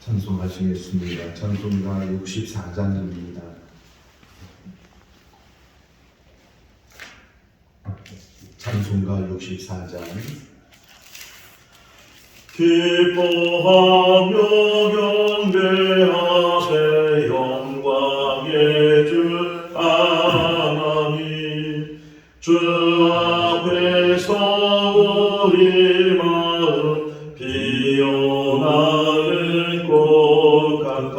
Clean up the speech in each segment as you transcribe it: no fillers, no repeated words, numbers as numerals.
찬송하시겠습니다. 찬송가 64장입니다. 찬송가 64장. 기뻐하며 경배하세 영광의 주 하나님, 주 앞에서 우리 마음 피어나는 꽃 같아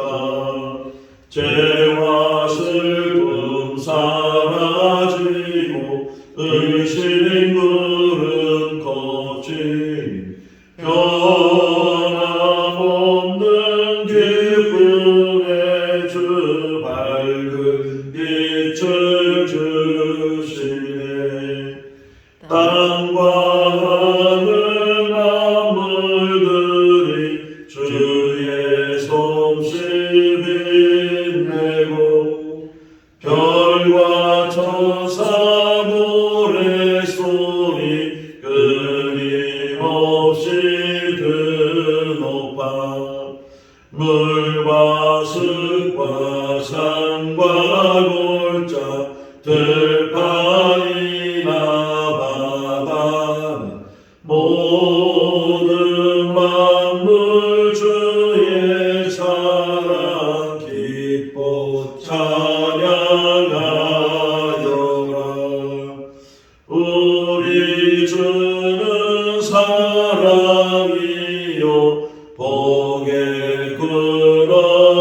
죄와 슬픔 사라지고 의심 구름 거친 변함없는 기쁨의 주 밝은 빛을 주시네. 땅과 하늘 만물들이 주의 솜씨 빛내고 별과 천사 노래소리 끊임없이 드높아 물과 습과 산과 골짜 들판이나 바다 모든 만물 주의 사랑 기뻐 찬양하여라. 우리 주는 사랑이요 복의 근원이시니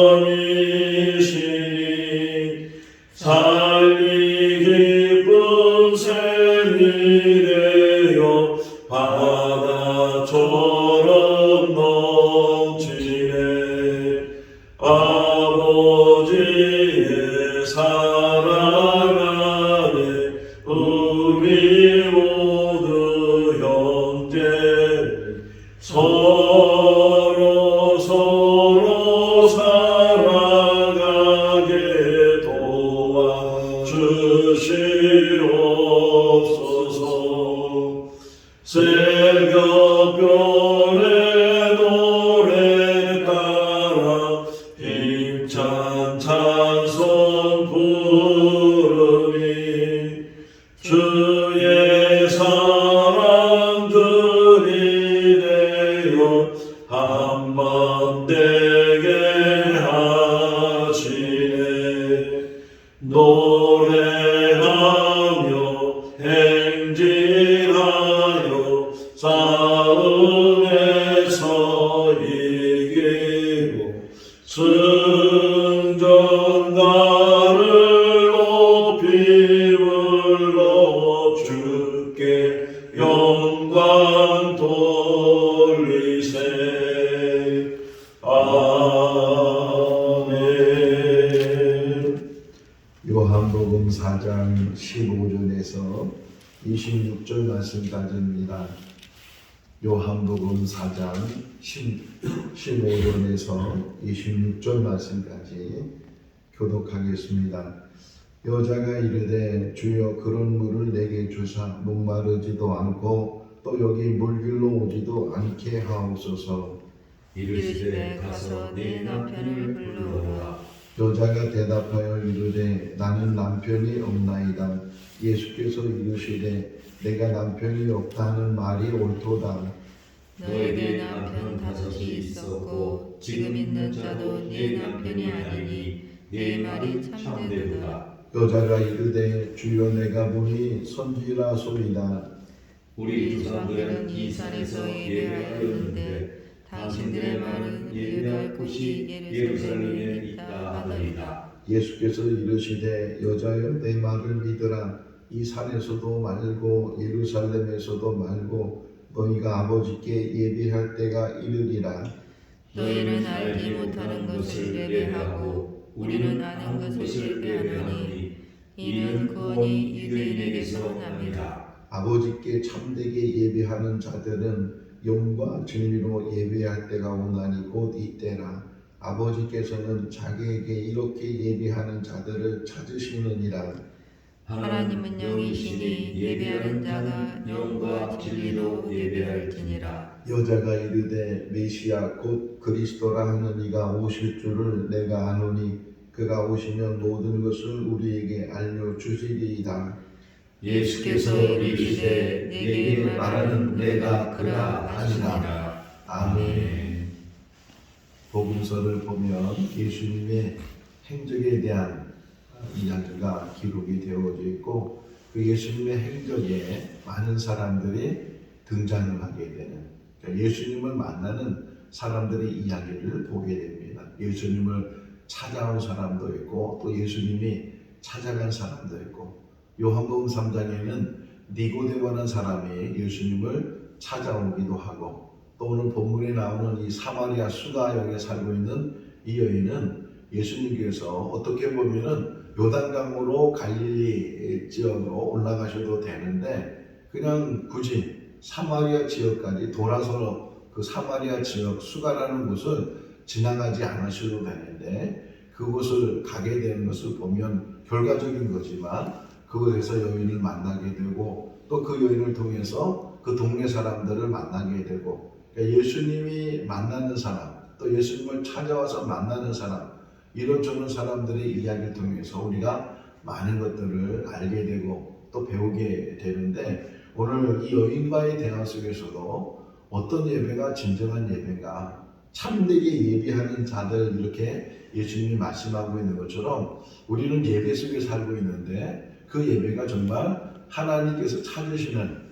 살기 기쁜 샘이 되어 바다처럼 넘치네. 아버지의 사랑 안에 우리 모두 형제 서로 사랑하게 도와주시옵소서. 새벽별의 노래 따라 힘찬 찬송 부르니 주의 사랑 들이대어 한만 되게 하시네. 노래하며 행진하여 싸움에서 이기고 승전가를 높이 불러 주께 영광 돌리세. 아멘. 요한복음 4장 15절에서 26절 말씀까지입니다. 요한복음 4장 15절에서 26절 말씀까지 교독하겠습니다. 여자가 이르되 주여 그런 물을 내게 주사 목마르지도 않고 또 여기 물길로 오지도 않게 하옵소서. 이르시되 가서 네 남편을 불러오라. 여자가 대답하여 이르되 나는 남편이 없나이다. 예수께서 이르시되 내가 남편이 없다 하는 말이 옳도다. 너에게 남편 다섯이 있었고 지금 있는 자도 네 남편이 아니니 네 말이 참되도다. 여자가 이르되 주여 내가 보니 선지라소이다. 우리 조상들은 이 산에서 예배하였는데 당신들의 말은 예배할 곳이 예루살렘에 있다 하더이다. 예수께서 이르시되 여자여 내 말을 믿으라. 이 산에서도 말고 예루살렘에서도 말고 너희가 아버지께 예배할 때가 이르리라. 너희는 알지 못하는 것을 예배하고 우리는 아는 것을 예배하노니 이는 구원이 유대인에게서 납니다. 아버지께 참되게 예배하는 자들은 영과 진리로 예배할 때가 오나니 곧 이때라. 아버지께서는 자기에게 이렇게 예배하는 자들을 찾으시느니라. 하나님은 영이시니 예배하는 자가 영과 진리로 예배할지니라. 여자가 이르되 메시아 곧 그리스도라 하는 이가 오실 줄을 내가 아노니 그가 오시면 모든 것을 우리에게 알려주시리이다. 예수께서 이르시되 내게 말하는 내가 그라 하시니라. 아멘. 복음서를 보면 예수님의 행적에 대한 이야기가 기록이 되어져 있고 그 예수님의 행적에 많은 사람들이 등장을 하게 되는, 그러니까 예수님을 만나는 사람들의 이야기를 보게 됩니다. 예수님을 찾아온 사람도 있고 또 예수님이 찾아간 사람도 있고, 요한복음 3장에는 니고데모라는 사람이 예수님을 찾아오기도 하고, 또 오늘 본문에 나오는 이 사마리아 수가역에 살고 있는 이 여인은 예수님께서 어떻게 보면은 요단강으로 갈릴리 지역으로 올라가셔도 되는데 그냥 굳이 사마리아 지역까지 돌아서 그 사마리아 지역 수가라는 곳을 지나가지 않으셔도 되는데 그곳을 가게 되는 것을 보면 결과적인 거지만 그곳에서 여인을 만나게 되고 또 그 여인을 통해서 그 동네 사람들을 만나게 되고, 그러니까 예수님이 만나는 사람 또 예수님을 찾아와서 만나는 사람, 이런저런 사람들의 이야기를 통해서 우리가 많은 것들을 알게 되고 또 배우게 되는데, 오늘 이 여인과의 대화 속에서도 어떤 예배가 진정한 예배인가, 참되게 예배하는 자들, 이렇게 예수님이 말씀하고 있는 것처럼 우리는 예배 속에 살고 있는데 그 예배가 정말 하나님께서 찾으시는,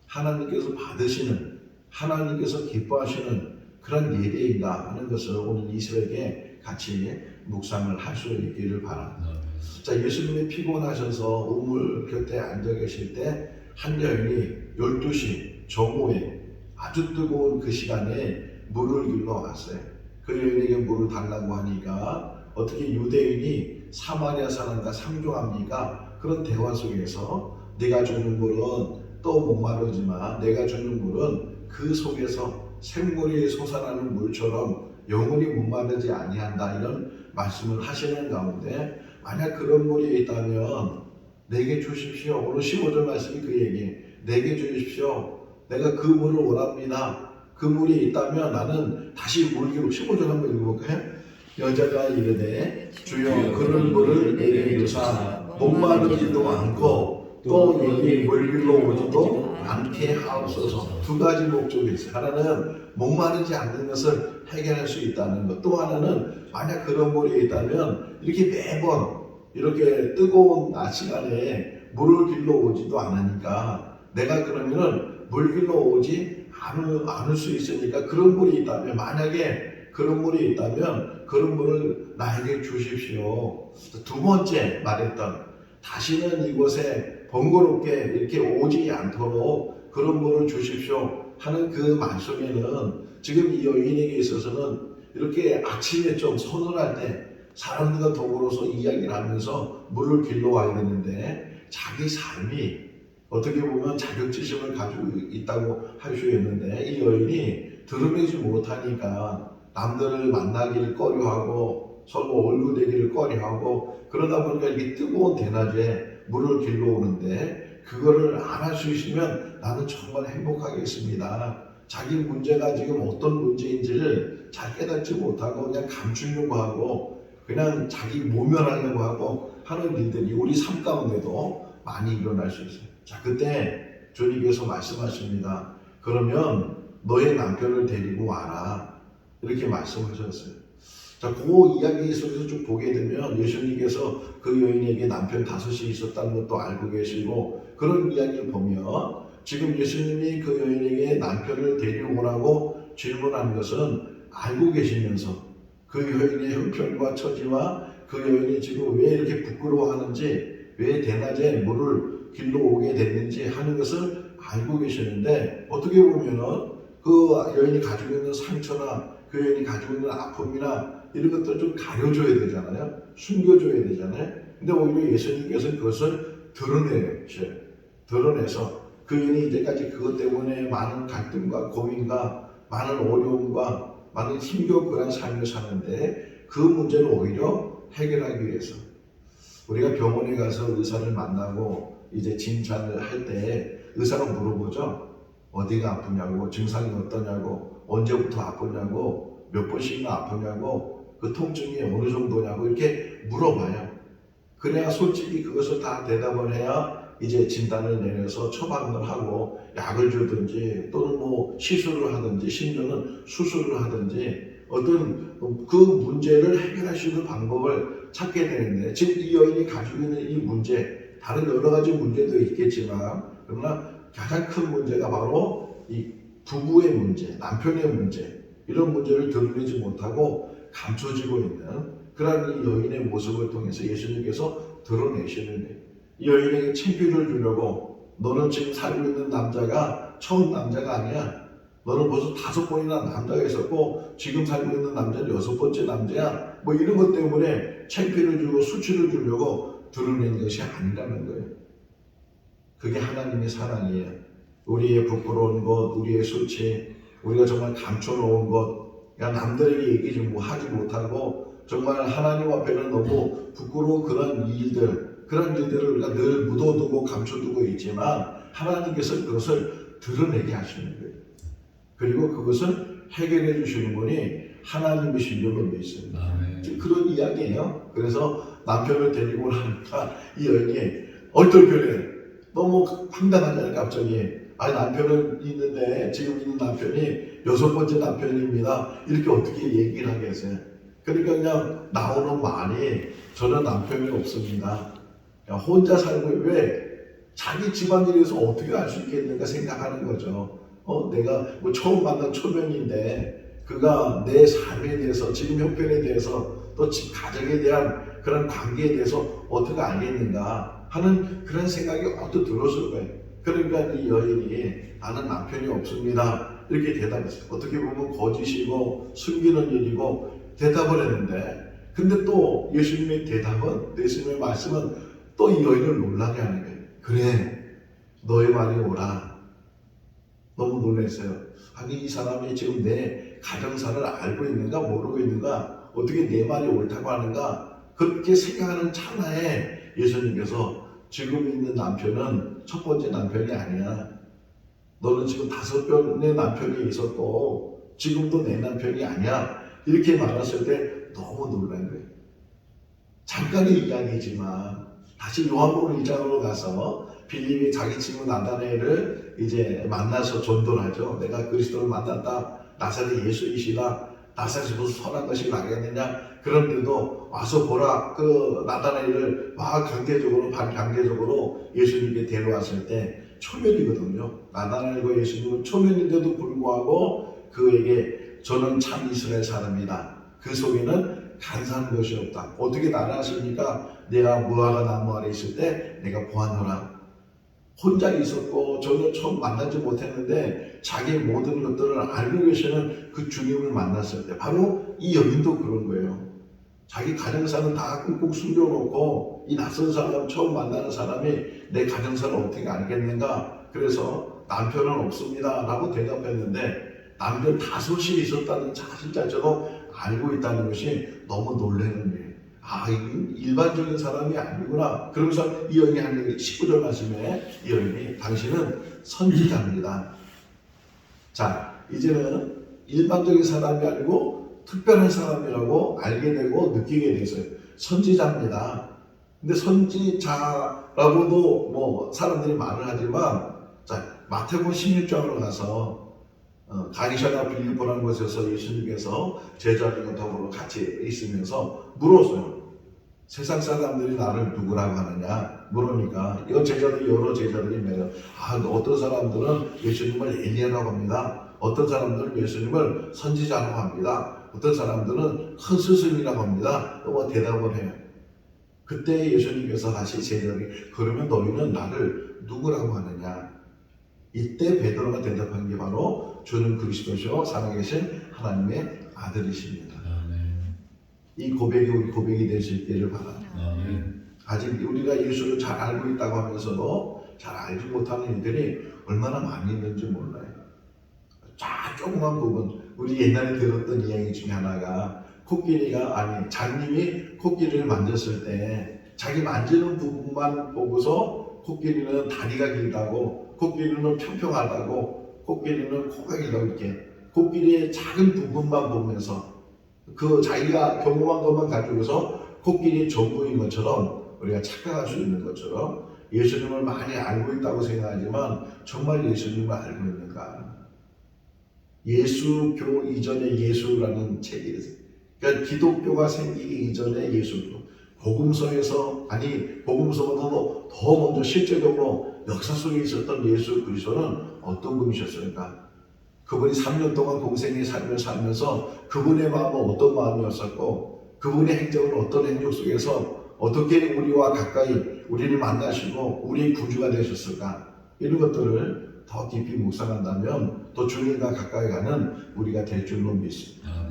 하나님께서 받으시는, 하나님께서 기뻐하시는 그런 예배인가 하는 것을 오늘 이 새벽에 같이 묵상을 할 수 있기를 바랍니다. 자, 예수님이 피곤하셔서 우물 곁에 앉아 계실 때 한 여인이 12시 정오에 아주 뜨거운 그 시간에 물을 길러 왔어요. 그 여인에게 물을 달라고 하니까 어떻게 유대인이 사마리아 사람과 상종합니까? 그런 대화 속에서 네가 주는 물은 또 목마르지만 내가 주는 물은 그 속에서 샘물이 솟아나는 물처럼 영원히 목마르지 아니한다, 이런 말씀을 하시는 가운데, 만약 그런 물이 있다면 내게 주십시오. 오늘 15절 말씀이 그 얘기, 내게 주십시오. 내가 그 물을 원합니다. 그 물이 있다면 나는 다시 물기로. 15절 한번 읽어볼까요? 여자가 이르되 주여 그런 물을 내게 주사 목마르지도 않고 또 여기 물길로 오지도 않게 하옵소서. 두 가지 목적이 있어요. 하나는 목마르지 않는 것을 해결할 수 있다는 것, 또 하나는 만약 그런 물이 있다면 이렇게 매번 이렇게 뜨거운 낮 시간에 물을 길러 오지도 않으니까 내가 그러면은 물 길러 오지 않을 수 있으니까 그런 물이 있다면, 만약에 그런 물이 있다면 그런 물을 나에게 주십시오. 두 번째 말했던, 다시는 이곳에 번거롭게 이렇게 오지 않도록 그런 물을 주십시오 하는 그 말 속에는 지금 이 여인에게 있어서는 이렇게 아침에 좀 서늘할 때 사람들과 더불어서 이야기를 하면서 물을 길러 와야 되는데 자기 삶이 어떻게 보면 자격지심을 가지고 있다고 할 수 있는데 이 여인이 드러내지 못하니까 남들을 만나기를 꺼려하고 서로 얼굴대기를 꺼려하고, 그러다 보니까 이렇게 뜨거운 대낮에 물을 길러 오는데 그거를 안 할 수 있으면 나는 정말 행복하겠습니다. 자기 문제가 지금 어떤 문제인지를 잘 깨닫지 못하고 그냥 감추려고 하고 그냥 자기 모면하려고 하고 하는 일들이 우리 삶 가운데도 많이 일어날 수 있어요. 자, 그때 주님께서 말씀하십니다. 그러면 너의 남편을 데리고 와라, 이렇게 말씀하셨어요. 자, 그 이야기 속에서 쭉 보게 되면 예수님께서 그 여인에게 남편 5이 있었다는 것도 알고 계시고, 그런 이야기를 보면 지금 예수님이 그 여인에게 남편을 데려오라고 질문한 것은 알고 계시면서 그 여인의 형편과 처지와 그 여인이 지금 왜 이렇게 부끄러워하는지, 왜 대낮에 물을 길러 오게 됐는지 하는 것을 알고 계시는데, 어떻게 보면은 그 여인이 가지고 있는 상처나 그 여인이 가지고 있는 아픔이나 이런 것들을 좀 가려줘야 되잖아요. 숨겨줘야 되잖아요. 근데 오히려 예수님께서는 그것을 드러내서 그 여인이 이제까지 그것 때문에 많은 갈등과 고민과 많은 어려움과 많은 힘겨운 그런 삶을 사는데 그 문제를 오히려 해결하기 위해서, 우리가 병원에 가서 의사를 만나고 이제 진찰을 할 때 의사가 물어보죠. 어디가 아프냐고, 증상이 어떠냐고, 언제부터 아프냐고, 몇 번씩이나 아프냐고, 그 통증이 어느 정도냐고 이렇게 물어봐요. 그래야 솔직히 그것을 다 대답을 해야 이제 진단을 내려서 처방을 하고 약을 주든지 또는 뭐 시술을 하든지 심지어는 수술을 하든지 어떤 그 문제를 해결할 수 있는 방법을 찾게 되는데, 지금 이 여인이 가지고 있는 이 문제, 다른 여러 가지 문제도 있겠지만 그러나 가장 큰 문제가 바로 이 부부의 문제, 남편의 문제, 이런 문제를 드러내지 못하고 감춰지고 있는 그런 이 여인의 모습을 통해서 예수님께서 드러내시는 거예요. 이 여인에게 창피를 주려고, 너는 지금 살고 있는 남자가 처음 남자가 아니야. 너는 벌써 5번이나 남자가 있었고 지금 살고 있는 남자는 6번째 남자야. 뭐 이런 것 때문에 창피를 주고 수치를 주려고 드러낸 것이 아니라는 거예요. 그게 하나님의 사랑이에요. 우리의 부끄러운 것, 우리의 수치, 우리가 정말 감춰놓은 것, 그냥 남들에게 얘기 좀 하지 못하고 정말 하나님 앞에는 너무 부끄러운 그런 일들을 우리가 늘 묻어두고 감춰두고 있지만 하나님께서 그것을 드러내게 하시는 거예요. 그리고 그것을 해결해 주시는 분이 하나님이신 줄로 믿습니다. 그런 이야기예요. 그래서 남편을 데리고 나니까 이 여인이 얼떨결에 너무 황당하잖아요. 갑자기 남편은 있는데 지금 있는 남편이 6번째 남편입니다. 이렇게 어떻게 얘기를 하겠어요? 그러니까 그냥 나오는 말이 저는 남편이 없습니다. 혼자 살고 왜 자기 집안일에서 어떻게 알 수 있겠는가 생각하는 거죠. 내가 뭐 처음 만난 초면인데 그가 내 삶에 대해서, 지금 형편에 대해서, 또 집 가정에 대한 그런 관계에 대해서 어떻게 알겠는가 하는 그런 생각이 언뜻 들었을 거예요. 그러니까 이 여인이 나는 남편이 없습니다 이렇게 대답했어요. 어떻게 보면 거짓이고 숨기는 일이고 대답을 했는데, 근데 또 예수님의 대답은, 예수님의 말씀은 또 이 여인을 놀라게 하는 거예요. 그래, 너의 말이 옳아. 너무 놀랐어요. 아니 이 사람이 지금 내 가정사를 알고 있는가 모르고 있는가, 어떻게 내 말이 옳다고 하는가, 그렇게 생각하는 찰나에 예수님께서 지금 있는 남편은 첫 번째 남편이 아니야. 너는 지금 5번의 남편이 있었고 지금도 내 남편이 아니야. 이렇게 말했을 때 너무 놀란 거예요. 잠깐의 이야기지만 다시 요한복음 1장으로 가서 빌립이 자기 친구 나다나엘을 이제 만나서 전도를 하죠. 내가 그리스도를 만났다. 나사렛 예수이시다. 나사렛이 무슨 선한 것이 나겠느냐. 그런데도 와서 보라. 그 나다나엘을 막 반강제적으로 예수님께 데려왔을 때 초면이거든요. 나다나엘과 예수님은 초면인데도 불구하고 그에게 저는 참 이스라엘 사람이다. 그 속에는 간사한 것이 없다. 어떻게 나를 아십니까? 내가 무화과 나무 아래 있을 때 내가 보았노라. 혼자 있었고 전혀 처음 만나지 못했는데 자기의 모든 것들을 알고 계시는 그 주님을 만났을 때 바로 이 여인도 그런 거예요. 자기 가정사는 다 꾹꾹 숨겨놓고 이 낯선 사람, 처음 만나는 사람이 내 가정사를 어떻게 알겠는가. 그래서 남편은 없습니다 라고 대답했는데 남편 5이 있었다는 사실 자체도 알고 있다는 것이 너무 놀라는 거예요. 일반적인 사람이 아니구나. 그러면서 이 여인이 하는 19절 말씀에 이 여인이 당신은 선지자입니다. 자, 이제는 일반적인 사람이 아니고 특별한 사람이라고 알게 되고 느끼게 됐어요. 선지자입니다. 근데 선지자라고도 뭐 사람들이 말을 하지만, 자, 마태복음 16장으로 가서 가이사랴 빌립보라는 곳에서 예수님께서 제자들과 더불어 같이 있으면서 물었어요. 세상 사람들이 나를 누구라고 하느냐 물으니까 여러 제자들이 매요. 어떤 사람들은 예수님을 엘리야라고 합니다. 어떤 사람들은 예수님을 선지자라고 합니다. 어떤 사람들은 큰 스승이라고 합니다. 뭐 대답을 해요. 그때 예수님께서 다시 제자들에게 그러면 너희는 나를 누구라고 하느냐. 이때 베드로가 대답한 게 바로 주는 그리스도시요 살아계신 하나님의 아들이십니다. 이 고백이 우리 고백이 될 수 있기를 바랍니다. 아직 우리가 예수를 잘 알고 있다고 하면서도 잘 알지 못하는 이들이 얼마나 많이 있는지 몰라요. 조그만 부분, 우리 옛날에 들었던 이야기 중에 하나가 장님이 코끼리를 만졌을 때 자기 만지는 부분만 보고서 코끼리는 다리가 길다고, 코끼리는 평평하다고, 코끼리는 코가 길다고 이렇게 코끼리의 작은 부분만 보면서 그 자기가 경험한 것만 가지고서 코끼리의 전부인 것처럼 우리가 착각할 수 있는 것처럼 예수님을 많이 알고 있다고 생각하지만 정말 예수님을 알고 있는가? 예수교 이전의 예수라는 책이 있어요. 그러니까 기독교가 생기기 이전의 예수교. 복음서보다도 더 먼저 실제적으로 역사 속에 있었던 예수 그리스도는 어떤 분이셨을까? 그분이 3년 동안 공생의 삶을 살면서 그분의 마음은 어떤 마음이었었고 그분의 행적은 어떤 행적 속에서 어떻게 우리와 가까이 우리를 만나시고 우리의 구주가 되셨을까? 이런 것들을 더 깊이 묵상한다면 더 주님과 가까이 가는 우리가 될 줄로 믿습니다.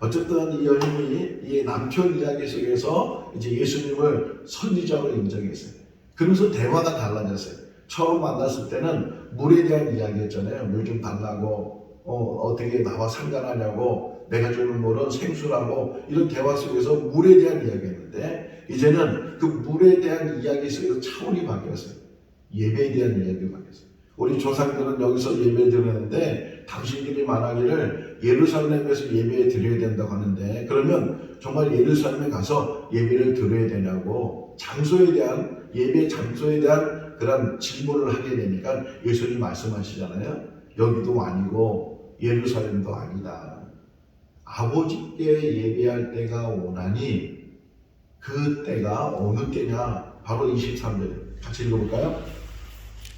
어쨌든 이 여인이 이 남편 이야기 속에서 이제 예수님을 선지자로 인정했어요. 그러면서 대화가 달라졌어요. 처음 만났을 때는 물에 대한 이야기였잖아요. 물 좀 달라고, 어떻게 나와 상관하냐고, 내가 주는 물은 생수라고, 이런 대화 속에서 물에 대한 이야기였는데, 이제는 그 물에 대한 이야기 속에서 차원이 바뀌었어요. 예배에 대한 이야기가 바뀌었어요. 우리 조상들은 여기서 예배 드리는데, 당신들이 말하기를 예루살렘에서 예배 드려야 된다고 하는데, 그러면 정말 예루살렘에 가서 예배를 드려야 되냐고, 장소에 대한, 예배 장소에 대한 그런 질문을 하게 되니까 예수님이 말씀하시잖아요. 여기도 아니고 예루살렘도 아니다. 아버지께 예배할 때가 오나니 그 때가 어느 때냐? 바로 23절 같이 읽어볼까요?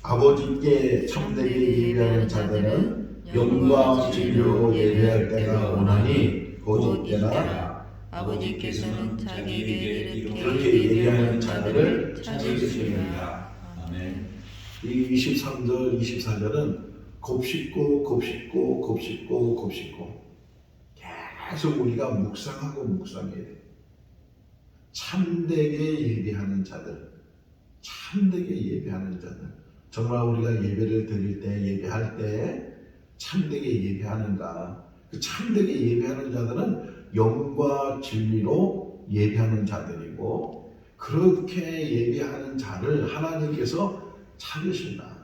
아버지께 참되게 예배하는 자들은 영과 진리로 예배할 때가 오나니 곧 이때라. 아버지께서는 자기에게 그렇게 예배하는 자들을 찾으시리라. 아멘. 이 23절, 24절은 곱씹고 계속 우리가 묵상하고 묵상해야 돼요. 참되게 예배하는 자들, 정말 우리가 예배를 드릴 때, 예배할 때 참되게 예배하는가? 그 참되게 예배하는 자들은 영과 진리로 예배하는 자들이고, 그렇게 예배하는 자를 하나님께서 찾으신다.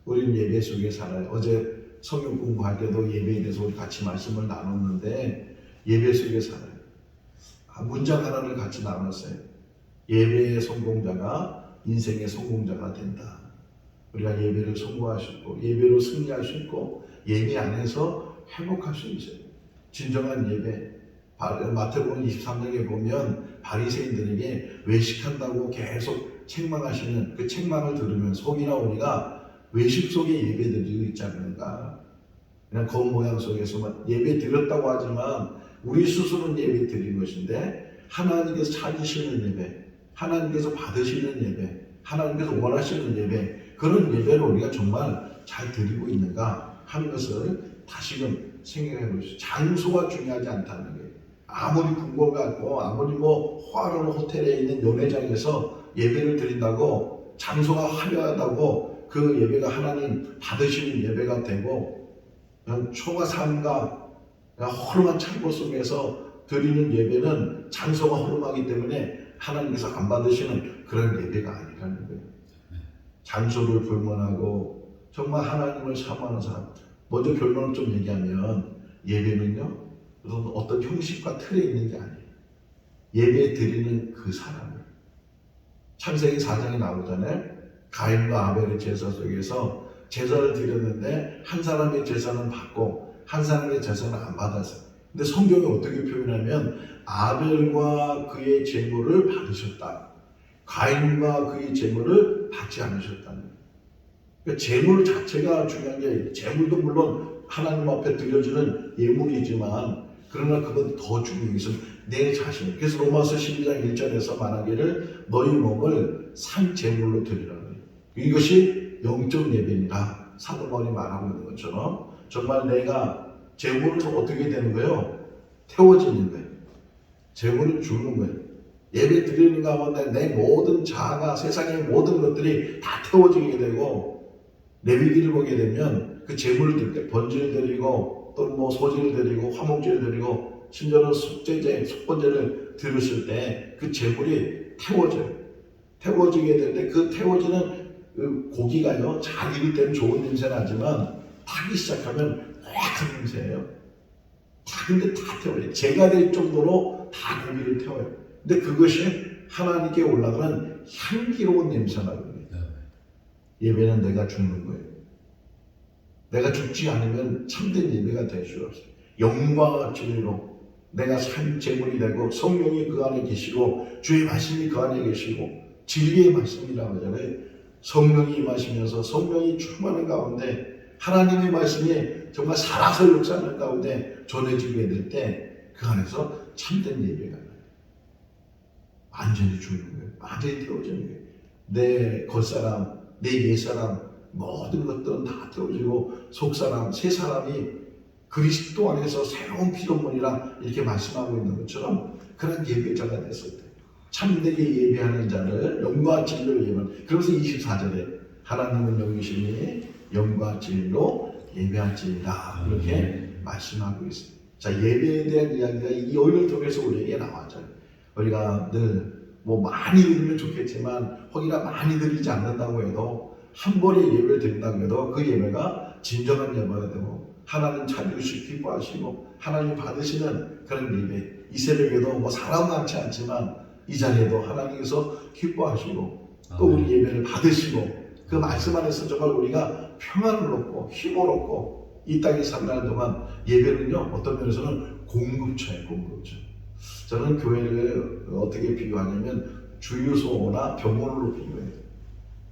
우리는 예배 속에 살아요. 어제 성경 공부할 때도 예배에 대해서 우리 같이 말씀을 나눴는데 예배 속에 살아요. 문장 하나를 같이 나눴어요. 예배의 성공자가 인생의 성공자가 된다. 우리가 예배를 성공할 수 있고 예배로 승리할 수 있고 예배 안에서 행복할 수 있어요. 진정한 예배. 마태복음 23장에 보면 바리새인들에게 외식한다고 계속 책망하시는 그 책망을 들으면서 혹이나 우리가 외식 속에 예배 드리고 있지 않는가. 그냥 검 모양 속에서만 예배 드렸다고 하지만 우리 스스로는 예배 드린 것인데 하나님께서 찾으시는 예배, 하나님께서 받으시는 예배, 하나님께서 원하시는 예배, 그런 예배를 우리가 정말 잘 드리고 있는가 하는 것을 다시금 생각해 보십시오. 장소가 중요하지 않다는 거예요. 아무리 궁궐 같고 아무리 화려한 호텔에 있는 연회장에서 예배를 드린다고 장소가 화려하다고 그 예배가 하나님 받으시는 예배가 되고 초가 삼가 허름한 창고 속에서 드리는 예배는 장소가 허름하기 때문에 하나님께서 안 받으시는 그런 예배가 아니라는 거예요. 장소를 불문하고 정말 하나님을 사모하는 사람. 먼저 결론을 좀 얘기하면 예배는요 어떤 형식과 틀에 있는 게 아니에요. 예배 드리는 그 사람을. 창세기 4장에 나오잖아요. 가인과 아벨의 제사 속에서 제사를 드렸는데 한 사람의 제사는 받고 한 사람의 제사는 안 받았어요. 근데 성경이 어떻게 표현하면 아벨과 그의 제물을 받으셨다. 가인과 그의 제물을 받지 않으셨다는 거예요. 그러니까 제물 자체가 중요한 게 아니에요. 제물도 물론 하나님 앞에 드려지는 예물이지만 그러나 그건 더 중요한 것은 내 자신. 그래서 로마서 12장 1절에서 말하기를 너희 몸을 산 제물로 드리라는 거예요. 이것이 영적 예배니라 사도 바울이 말하고 있는 것처럼 정말 내가 제물은 어떻게 되는 거예요? 태워지는 거예요. 제물은 죽는 거예요. 예배 드리는 가운데 내 모든 자아가 세상의 모든 것들이 다 태워지게 되고 레위기를 보게 되면 그 제물을 드릴 때 번제를 드리고 또 소제를 드리고 화목제를 드리고 심지어는 속죄제, 속번제를 드렸을 때 그 제물이 태워져요. 태워지게 될 때 그 태워지는 그 고기가요 잘 익을 때는 좋은 냄새 나지만 타기 시작하면 쫙 냄새예요. 근데 다 태워요. 제가 될 정도로 다 고기를 태워요. 근데 그것이 하나님께 올라가는 향기로운 냄새가 나거든요. 예배는 내가 죽는 거예요. 내가 죽지 않으면 참된 예배가 될 수가 없어요. 영광과 진리로 내가 산 제물이 되고 성령이 그 안에 계시고 주의 말씀이 그 안에 계시고 진리의 말씀이라고 하잖아요. 성령이 임하시면서 성령이 충만한 가운데 하나님의 말씀이 정말 살아서 역사하는 가운데 전해지게 될 때 그 안에서 참된 예배가 나요. 완전히 죽는 거예요. 완전히 태워지는 거예요. 내 겉사람, 내 옛사람 모든 것들은 다 태워지고 속사람, 새사람이 그리스도 안에서 새로운 피조물이라 이렇게 말씀하고 있는 것처럼 그런 예배자가 됐을 때 참되게 예배하는 자를 영과 진리로 예배하는. 그래서 24절에 하나님은 영이시니 영과 진리로 예배할지니라 이렇게 말씀하고 있습니다. 자, 예배에 대한 이야기가 이 여인을 통해서 우리에게 나왔잖아요. 우리가 늘 뭐 많이 드리면 좋겠지만 혹이나 많이 드리지 않는다고 해도 한 번에 예배를 드린다고 해도 그 예배가 진정한 예배가 되고 하나님 찾으시고 기뻐하시고 하나님 받으시는 그런 예배. 이 새벽에도 뭐 사람 많지 않지만 이 자리에도 하나님께서 기뻐하시고 또 우리 예배를 받으시고 그 말씀 안에서 정말 우리가 평안을 얻고 힘을 얻고 이 땅에 산다는 동안 예배는요 어떤 면에서는 공급처예요. 공급처. 저는 교회를 어떻게 비유하냐면 주유소나 병원으로 비유해요.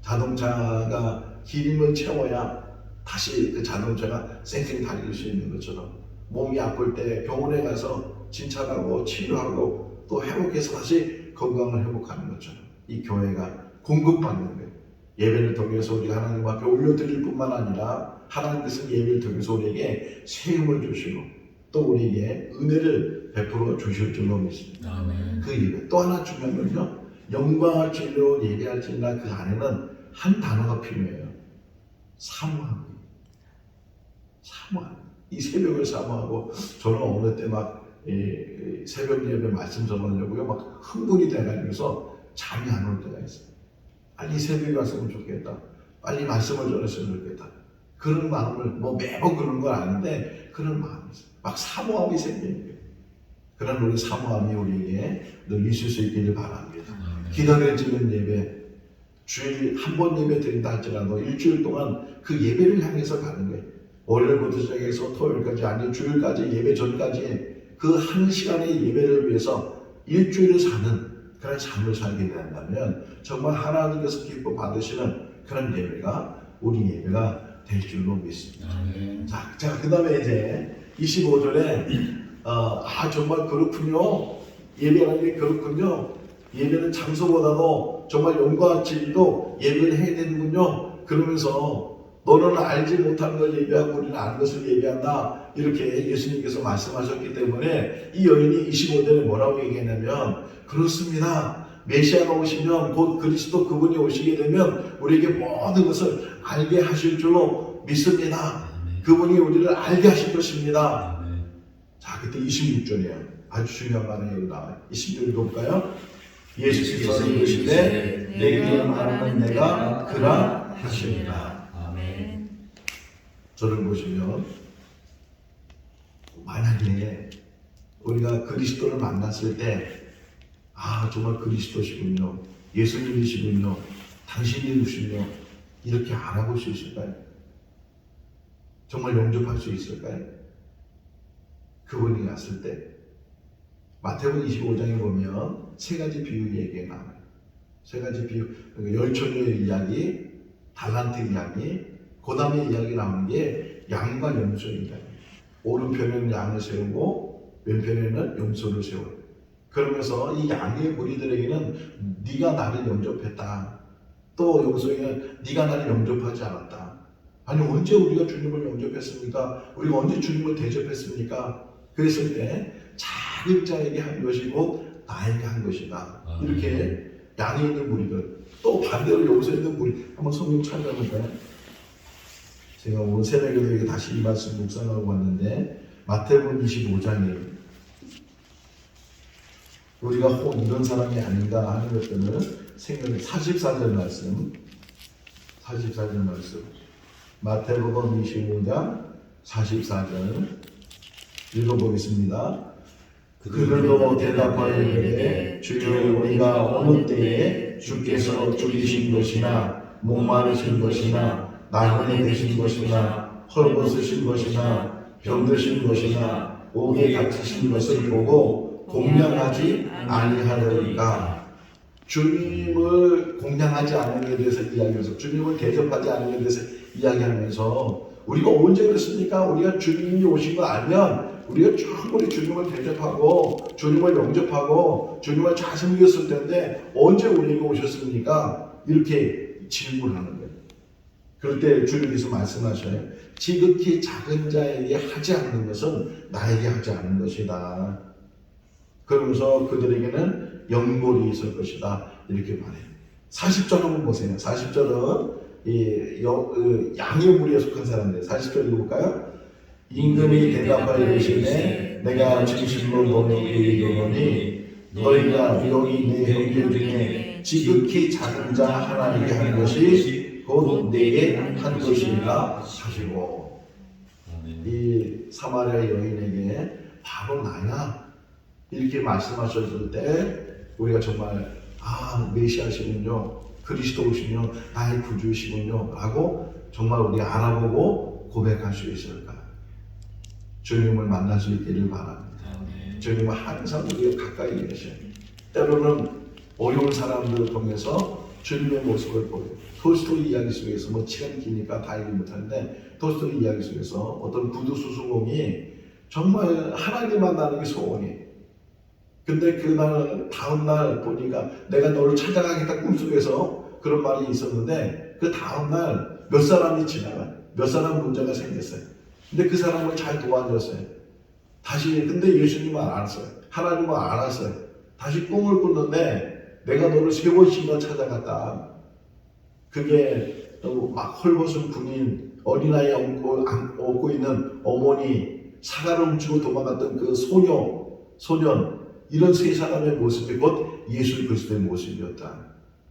자동차가 기름을 채워야 다시 그 자동차가 쌩쌩 달릴 수 있는 것처럼 몸이 아플 때 병원에 가서 진찰하고 치료하고 또 회복해서 다시 건강을 회복하는 것처럼 이 교회가 공급받는 거예요. 예배를 통해서 우리가 하나님 앞에 올려드릴 뿐만 아니라 하나님께서 예배를 통해서 우리에게 세움을 주시고 또 우리에게 은혜를 베풀어 주실 줄로 믿습니다. 그 예배. 또 하나 중요한 건요. 영광을 진리로 예배할지니라 그 안에는 한 단어가 필요해요. 사모함. 사모함. 이 새벽을 사모하고 저는 어느 때 막 새벽 예배 말씀 전하려고요. 막 흥분이 돼가지고서 잠이 안 올 때가 있어요. 빨리 새벽에 왔으면 좋겠다. 빨리 말씀을 전했으면 좋겠다. 그런 마음을 뭐 매번 그런 건 아닌데 그런 마음이 있어요. 막 사모함이 생기는 거예요. 그런 우리 사모함이 우리에게 늘 있을 수 있기를 바랍니다. 기다려지는 예배, 주일 한 번 예배 드린다 할지라도 일주일 동안 그 예배를 향해서 가는 거예요. 월요일부터 시작해서 토요일까지 아니 주일까지 예배 전까지 그 한 시간의 예배를 위해서 일주일을 사는 그런 삶을 살게 된다면 정말 하나님께서 기뻐 받으시는 그런 예배가 우리 예배가 될 줄로 믿습니다. 자, 그 다음에 이제 25절에 정말 그렇군요. 예배라는 게 그렇군요. 예배는 장소보다도 정말 영광과 진리로 예배를 해야 되는군요. 그러면서 너는 알지 못하는 걸 예배하고 우리는 아는 것을 예배한다. 이렇게 예수님께서 말씀하셨기 때문에 이 여인이 25절에 뭐라고 얘기했냐면 그렇습니다. 메시아가 오시면 곧 그리스도 그분이 오시게 되면 우리에게 모든 것을 알게 하실 줄로 믿습니다. 그분이 우리를 알게 하실 것입니다. 자, 그때 26절이에요. 아주 중요한 말이 여기 나와요. 20절 읽어볼까요? 예수께서 이르시되 내게 말하는 내가 그라 하시니라. 아멘. 저를 보시면 만약에 우리가 그리스도를 만났을 때 정말 그리스도시군요. 예수님이시군요. 당신이시군요. 이렇게 알아볼 수 있을까요? 정말 영접할 수 있을까요? 그분이 왔을 때 마태복음 25장에 보면 세 가지 비유 얘기가 나와요. 세 가지 비유, 열처녀의 이야기, 달란트 이야기, 그 다음에 이야기 나오는 게 양과 염소의 이야기. 오른편에는 양을 세우고 왼편에는 염소를 세워요. 그러면서 이 양의 무리들에게는 네가 나를 영접했다. 또 염소에게는 네가 나를 영접하지 않았다. 아니 언제 우리가 주님을 영접했습니까? 우리가 언제 주님을 대접했습니까? 그랬을 때 작은 자에게 한 것이고 나에게 한 것이다. 이렇게 양에 있는 무리들 또 반대로 염소에 있는 무리 한번 성경 찾아볼까요? 제가 오늘 새벽에도 다시 이 말씀 묵상하고 왔는데 마태복음 25장이에요. 우리가 혹 이런 사람이 아닌가 하는 것들은 생각해 44절 말씀 44절 말씀 마태복음 25장 44절 읽어보겠습니다. 그들도 대답하여 이르되 주여 우리가 어느 때에 주께서 죽이신 것이나 목마르신 것이나 나그네 되신 것이나 헐벗으신 것이나 병드신 것이나 옥에 갇히신 것을 보고 공명하지 아니하리까. 주님을 공양하지 않는 것에 대해서 이야기하면서 주님을 대접하지 않는 것에 대해서 이야기하면서 우리가 언제 그랬습니까? 우리가 주님이 오신 거 알면 우리가 충분히 주님을 대접하고 주님을 영접하고 주님을 잘 섬겼을 텐데 언제 우리에게 오셨습니까? 이렇게 질문하는 거예요. 그럴 때 주님께서 말씀하셔요. 지극히 작은 자에게 하지 않는 것은 나에게 하지 않는 것이다. 그러면서 그들에게는 영골이 있을 것이다. 이렇게 말해요. 40절 한번 보세요. 40절은 양의 무리에 속한 사람들. 40절 읽어볼까요? 임금이 대답하여 이르시되 내가 진실로 너희에게 이르노니 너희가 여기 내 형제 중에 지극히 작은 자 하나에게 한 것이 곧 내게 한 것이라 하시고, 이 사마리아 여인에게 바로 나야 이렇게 말씀하셨을 때 우리가 정말 메시아시군요, 그리스도시군요, 나의 구주시군요 라고 정말 우리 알아보고 고백할 수 있을까? 주님을 만날 수 있기를 바랍니다. 주님은 항상 우리가 가까이 계셔요. 때로는 어려운 사람들을 통해서 주님의 모습을 보여요. 토스토이 이야기 속에서 시간이 기니까 다 읽지 못하는데 토스토이 이야기 속에서 어떤 구두 수수공이 정말 하나님 만나는 게 소원이에요. 근데 그날 다음날 보니까 내가 너를 찾아가겠다 꿈속에서 그런 말이 있었는데 그 다음날 몇 사람이 지나가요. 몇 사람 문제가 생겼어요. 근데 그 사람을 잘 도와줬어요. 다시 근데 예수님은 알았어요. 하나님은 알았어요. 다시 꿈을 꾸는데 내가 너를 3번씩이나 찾아갔다. 그게 막 헐벗은 군인, 어린아이 업고 있는 어머니, 사과를 훔치고 도망갔던 그 소년, 이런 3사람의 모습이 곧 예수 그리스도의 모습이었다.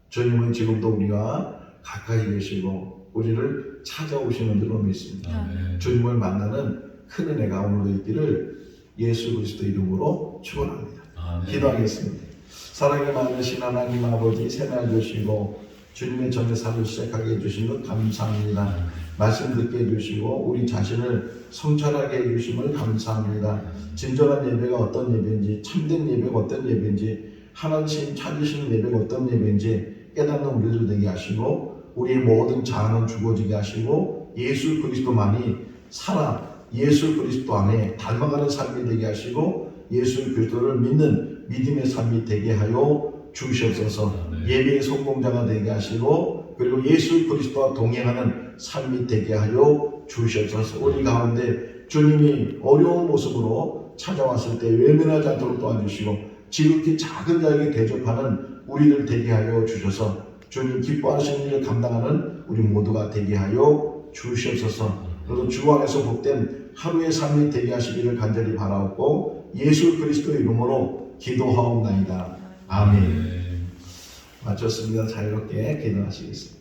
주님은 지금도 우리와 가까이 계시고 우리를 찾아오시는 줄로 믿습니다. 주님을 만나는 큰 은혜가 오늘도 있기를 예수 그리스도 이름으로 축원합니다. 기도하겠습니다. 사랑이 많으신 하나님 아버지, 새날 주시고 주님의 전회사를 시작하게 해주신 것 감사합니다. 말씀 듣게 해주시고 우리 자신을 성찰하게 해주심을 감사합니다. 진정한 예배가 어떤 예배인지, 참된 예배가 어떤 예배인지, 하나님 찾으시는 예배가 어떤 예배인지 깨닫는 우리들 되게 하시고 우리의 모든 자아는 죽어지게 하시고 예수 그리스도만이 살아 예수 그리스도 안에 닮아가는 삶이 되게 하시고 예수 그리스도를 믿는 믿음의 삶이 되게 하여 주시옵소서. 예배의 성공자가 되게 하시고 그리고 예수 그리스도와 동행하는 삶이 되게 하여 주시옵소서. 우리 가운데 주님이 어려운 모습으로 찾아왔을 때 외면하지 않도록 도와주시고 지극히 작은 자에게 대접하는 우리들 되게 하여 주셔서 주님 기뻐하시는 일을 감당하는 우리 모두가 되게 하여 주시옵소서. 그리고 주 안에서 복된 하루의 삶이 되게 하시기를 간절히 바라옵고 예수 그리스도의 이름으로 기도하옵나이다. 아멘. 마쳤습니다. 자유롭게 기도하시겠습니다.